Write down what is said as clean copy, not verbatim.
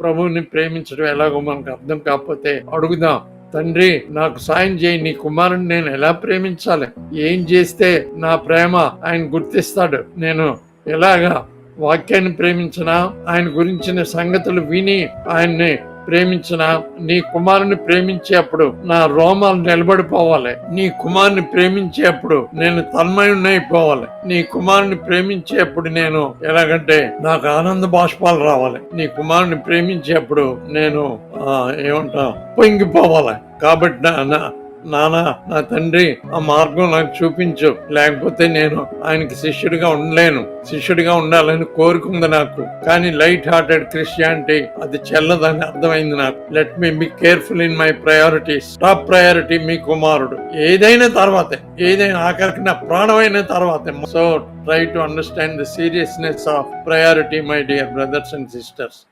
ప్రభువుని ప్రేమించడం ఎలాగో మనకు అర్థం కాకపోతే అడుగుదాం. తండ్రి, నాకు సాయం చేయి, నీ కుమారుని నేను ఎలా ప్రేమించాలి? ఏం చేస్తే నా ప్రేమ ఆయన గుర్తిస్తాడు? నేను ఎలాగా వాక్యాన్ని ప్రేమించినా, ఆయన గురించిన సంగతులు విని ఆయన్ని ప్రేమించిన, నీ కుమారుని ప్రేమించేప్పుడు నా రోమాలు నిలబడిపోవాలి. నీ కుమారుని ప్రేమించేప్పుడు నేను తన్మయున్నైపోవాలి. నీ కుమారుని ప్రేమించేప్పుడు నేను ఎలాగంటే నాకు ఆనంద బాష్పాలు రావాలి. నీ కుమారుని ప్రేమించేప్పుడు నేను పొంగిపోవాలి. కాబట్టి నాన్న, నా తండ్రి, ఆ మార్గం నాకు చూపించు, లేకపోతే నేను ఆయనకి శిష్యుడిగా ఉండలేను. శిష్యుడిగా ఉండాలని కోరుకుంది నాకు, కానీ లైట్ హార్టెడ్ క్రిస్టియానిటీ అది చెల్లదని అర్థమైంది నాకు. Let me be careful in my priorities. Top priority మీ కుమారుడు. ఏదైనా తర్వాతే, ఏదైనా ఆఖరికి నా ప్రాణమైన తర్వాతే. So try to understand the seriousness of priority, my dear brothers and sisters.